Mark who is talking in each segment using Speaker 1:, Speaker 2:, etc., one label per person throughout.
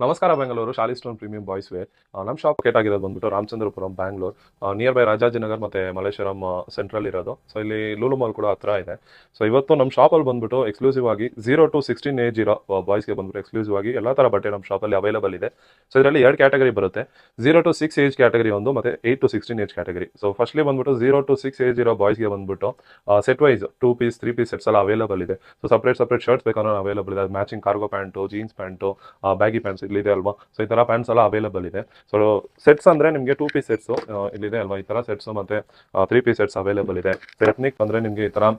Speaker 1: ನಮಸ್ಕಾರ ಬೆಂಗಳೂರು ಶಾಲಿ stone premium boys wear. ನಮ್ಮ ಶಾಪ್ ಲೊಕೇಟ್ ಆಗಿರೋದು ಬಂದ್ಬಿಟ್ಟು ರಾಮಚಂದ್ರಪುರಂ ಬ್ಯಾಂಗ್ಳೂರ್, ನಿಯರ್ ಬೈ ರಾಜಾಜಿನಗರ್ ಮತ್ತು ಮಲ್ಲೇಶ್ವರಂ ಸೆಂಟ್ರಲ್ ಇರೋದು. ಸೊ ಇಲ್ಲಿ ಲೂಲು ಮಾಲ್ ಕೂಡ ಹತ್ರ ಇದೆ. ಸೊ ಇವತ್ತು ನಮ್ಮ ಶಾಪಲ್ಲಿ ಬಂದ್ಬಿಟ್ಟು ಎಕ್ಸ್ಕ್ಲೂಸಿವ್ ಆಗಿ 0 to 16 ಏಜ್ ಇರೋ ಬಾಯ್ಸ್ಗೆ ಬಂದ್ಬಿಟ್ಟು ಎಕ್ಸ್ಕ್ಲೂಸಿವ್ ಆಗಿ ಎಲ್ಲ ಥರ ಬಟ್ಟೆ ನಮ್ಮ ಶಾಪಲ್ಲಿ ಅವೈಲೇಬಲ್ ಇದೆ. ಸೊ ಇದರಲ್ಲಿ 2 ಕ್ಯಾಟಗರಿ ಬರುತ್ತೆ. 0 to 6 ಏಜ್ ಕ್ಯಾಟಗರಿ ಒಂದು ಮತ್ತು 8 to 16 age category. So firstly ಬಂದ್ಬಿಟ್ಟು 0 to 6 ಏಜ್ ಇರೋ ಬಾಯ್ಸ್ಗೆ ಬಂದ್ಬಿಟ್ಟು set wise 2 piece 3 piece sets ಎಲ್ಲ ಅವೈಲೇಬಲ್ ಇದೆ. ಸೊ ಸಪ್ರೇಟ್ ಶರ್ಟ್ಸ್ ಬೇಕಾದ್ರೆ ಅವೈಲೇಬಲ್ ಇದೆ. Matching cargo pant, jeans pant, baggy pants ಇಲ್ಲಿದೆ ಅಲ್ವಾ. ಸೊ ಈ ತರ ಪ್ಯಾಂಟ್ಸ್ ಎಲ್ಲ ಅವೈಲೇಬಲ್ ಇದೆ. ಸೊ ಸೆಟ್ಸ್ ಅಂದ್ರೆ ನಿಮಗೆ 2 ಪೀಸ್ ಸೆಟ್ಸ್ ಇಲ್ಲಿದೆ ಅಲ್ವಾ. ಈ ತರ ಸೆಟ್ಸ್ ಮತ್ತೆ 3 ಪೀಸ್ ಸೆಟ್ಸ್ ಅವೈಲೇಬಲ್ ಇದೆ. ಎತ್ನಿಕ್ ಅಂದ್ರೆ ನಿಮಗೆ ಈ ತರ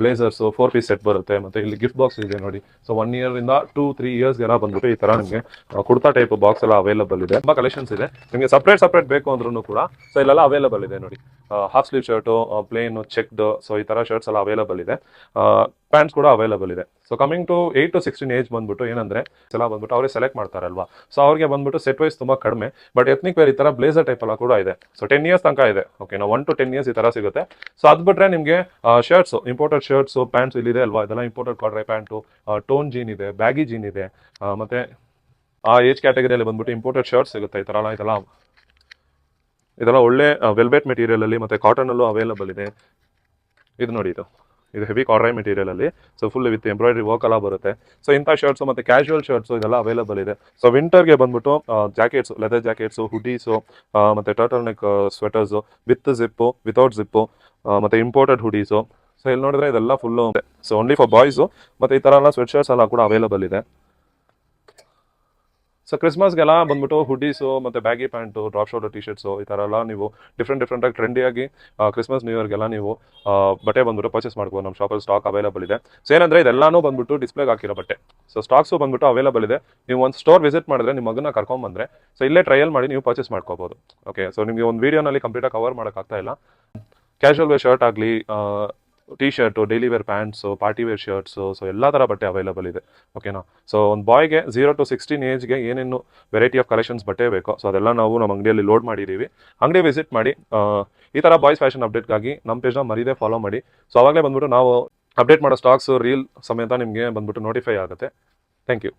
Speaker 1: ಬ್ಲೇಸರ್ಸ್ 4 ಪೀಸ್ ಸೆಟ್ ಬರುತ್ತೆ. ಮತ್ತೆ ಇಲ್ಲಿ ಗಿಫ್ಟ್ ಬಾಕ್ಸ್ ಇದೆ ನೋಡಿ. ಸೊ 1 year ಇಂದ 2-3 years ಎಲ್ಲ ಬಂದ್ಬಿಟ್ಟು ಈ ತರ ನಿಮಗೆ ಕುರ್ತಾ ಟೈಪ್ ಬಾಕ್ಸ್ ಎಲ್ಲ ಅವೈಲೇಬಲ್ ಇದೆ. ತುಂಬಾ ಕಲೆಕ್ಷನ್ಸ್ ಇದೆ. ನಿಮಗೆ ಸಪ್ರೇಟ್ ಬೇಕು ಅಂದ್ರೂ ಕೂಡ ಸೊ ಇಲ್ಲೆಲ್ಲ ಅವೈಲೇಬಲ್ ಇದೆ ನೋಡಿ. Half sleeve shirt, plain checked, so ಈ ತರ ಶರ್ಟ್ಸ್ ಎಲ್ಲ ಅವೈಲೇಬಲ್ ಇದೆ. ಪ್ಯಾಂಟ್ಸ್ ಕೂಡ ಅವೈಲೇಬಲ್ ಇದೆ. So coming to 8 to 16 age ಬಂದ್ಬಿಟ್ಟು ಏನಂದ್ರೆ ಎಲ್ಲ ಬಂದ್ಬಿಟ್ಟು ಅವರೇ ಸೆಲೆಕ್ಟ್ ಮಾಡ್ತಾರಲ್ವಾ. ಸೊ ಅವ್ರಿಗೆ ಬಂದ್ಬಿಟ್ಟು ಸೆಟ್ ವೈಸ್ ತುಂಬಾ ಕಡಿಮೆ. ಬಟ್ ಎತ್ನಿಕ್ ವೇರ್ ಈ ತರ ಬ್ಲೇಸರ್ ಟೈಪ್ ಎಲ್ಲ ಕೂಡ ಇದೆ. ಸೊ 10 years ತನಕ ಇದೆ. ಓಕೆ, 1 to 10 years ಈ ತರ ಸಿಗುತ್ತೆ. ಸೊ ಅದ್ ಬಿಟ್ರೆ ನಿಮಗೆ ಶರ್ಟ್ಸ್, ಇಂಪೋರ್ಟೆಡ್ ಶರ್ಟ್ಸ್, ಪ್ಯಾಂಟ್ಸ್ ಇಲ್ಲಿದೆ ಅಲ್ವಾ. ಇದೆಲ್ಲ ಇಂಪೋರ್ಟೆಡ್ ಕಾರ್ಡ್ರೈ ಪ್ಯಾಂಟು, ಟೋನ್ ಜೀನ್ ಇದೆ, ಬ್ಯಾಗಿ ಜೀನ್ ಇದೆ. ಮತ್ತೆ ಆ ಏಜ್ ಕ್ಯಾಟಗರಿಯಲ್ಲಿ ಬಂದ್ಬಿಟ್ಟು ಇಂಪೋರ್ಟೆಡ್ ಶರ್ಟ್ಸ್ ಸಿಗುತ್ತೆ. ಈ ತರ ಇದೆಲ್ಲ ಒಳ್ಳೆ ವೆಲ್ವೆಟ್ ಮೆಟೀರಿಯಲ್ ಅಲ್ಲಿ ಮತ್ತೆ ಕಾಟನ್ ಅಲ್ಲೂ ಅವೈಲೇಬಲ್ ಇದೆ. ಇದು ನೋಡಿ, ಇದು ಹೆವಿ ಕಾರ್ಡ್ರೈ ಮೆಟೀರಿಯಲ್ ಅಲ್ಲಿ. So full with embroidery work ಎಲ್ಲ ಬರುತ್ತೆ. ಸೊ ಇಂಥ ಶರ್ಟ್ಸ್ ಮತ್ತೆ ಕ್ಯಾಶುವಲ್ ಶರ್ಟ್ಸ್ ಇದೆಲ್ಲ ಅವೈಲೇಬಲ್ ಇದೆ. ಸೊ ವಿಂಟರ್ಗೆ ಬಂದ್ಬಿಟ್ಟು ಜಾಕೆಟ್ಸ್, ಲೆದರ್ ಜಾಕೆಟ್ಸು, ಹುಡೀಸು, ಮತ್ತೆ turtle neck sweaters with zip, without zip, ಮತ್ತೆ ಇಂಪೋರ್ಟೆಡ್ ಹುಡೀಸು. ಸೊ ಇಲ್ಲಿ ನೋಡಿದ್ರೆ ಇದೆಲ್ಲ full so only for boys. ಮತ್ತೆ ಈ ತರ ಎಲ್ಲ ಸ್ವೆಟ್ ಶರ್ಟ್ಸ್ ಎಲ್ಲ ಕೂಡ ಅವೈಲೇಬಲ್ ಇದೆ. ಸೊ ಕ್ರಿಸ್ಮಸ್ಗೆಲ್ಲ ಬಂದ್ಬಿಟ್ಟು ಹುಡೀಸು ಮತ್ತೆ baggy pant, drop shoulder T shirts, ಈ ಥರ ಎಲ್ಲ ನೀವು ಡಿಫ್ರೆಂಟ್ ಆಗಿ ಟ್ರೆಂಡಿಯಾಗಿ ಕ್ರಿಸ್ಮಸ್ ನ್ಯೂ ಇಯರ್ಗೆಲ್ಲ ನೀವು ಬಟ್ಟೆ ಬಂದ್ಬಿಟ್ಟು ಪರ್ಚೇಸ್ ಮಾಡ್ಬೋದು. ನಮ್ಮ ಶಾಪಲ್ಲಿ ಸ್ಟಾಕ್ ಅವೈಲೇಬಲ್ ಇದೆ. ಸೊ ಏನಂದ್ರೆ ಇದೆಲ್ಲಾನು ಬಂದ್ಬಿಟ್ಟು ಡಿಸ್ಪ್ಲೇಗೆ ಹಾಕಿರೋ ಬಟ್ಟೆ. ಸೊ ಸ್ಟಾಕ್ಸು ಬಂದ್ಬಿಟ್ಟು ಅವೈಲೇಬಲ್ ಇದೆ. ನೀವು ಒಂದು ಸ್ಟೋರ್ ವಿಸಿಟ್ ಮಾಡಿದ್ರೆ ನಿಮ್ಮ ಮಗನ ಕರ್ಕೊಂಡ್ಬಂದ್ರೆ ಸೊ ಇಲ್ಲೇ ಟ್ರಯಲ್ ಮಾಡಿ ನೀವು ಪರ್ಚೇಸ್ ಮಾಡ್ಕೋಬಹುದು. ಓಕೆ, ಸೊ ನಿಮಗೆ ಒಂದು ವಿಡಿಯೋನಲ್ಲಿ ಕಂಪ್ಲೀಟಾಗಿ ಕವರ್ ಮಾಡೋಕ್ಕಾಗ್ತಾ ಇಲ್ಲ. ಕ್ಯಾಶುವಲ್ ವೇರ್ ಶರ್ಟ್ ಆಗಲಿ, T shirt, daily wear pants, party wear shirts, so ಎಲ್ಲ ಥರ ಬಟ್ಟೆ ಅವೈಲೇಬಲ್ ಇದೆ. ಓಕೆನಾ. ಸೊ ಒಂದು ಬಾಯ್ಗೆ 0 to 16 ಏಜ್ಗೆ ಏನೇನು ವೆರೈಟಿ ಆಫ್ ಕಲೆಕ್ಷನ್ಸ್ ಬಟ್ಟೆ ಬೇಕೋ ಸೊ ಅದೆಲ್ಲ ನಾವು ನಮ್ಮ ಅಂಗಡಿಯಲ್ಲಿ ಲೋಡ್ ಮಾಡಿದ್ದೀವಿ. ಅಂಗಡಿ ವಿಸಿಟ್ ಮಾಡಿ ಈ ಥರ ಬಾಯ್ಸ್ ಫ್ಯಾಷನ್ ಅಪ್ಡೇಟ್ಗಾಗಿ ನಮ್ಮ ಪೇಜ್ನ ಮರೀದೇ ಫಾಲೋ ಮಾಡಿ. ಸೊ ಅವಾಗಲೇ ಬಂದ್ಬಿಟ್ಟು ನಾವು ಅಪ್ಡೇಟ್ ಮಾಡೋ ಸ್ಟಾಕ್ಸ್ ರೀಲ್ ಸಮೇತ ನಿಮಗೆ ಬಂದ್ಬಿಟ್ಟು ನೋಟಿಫೈ ಆಗುತ್ತೆ. Thank you.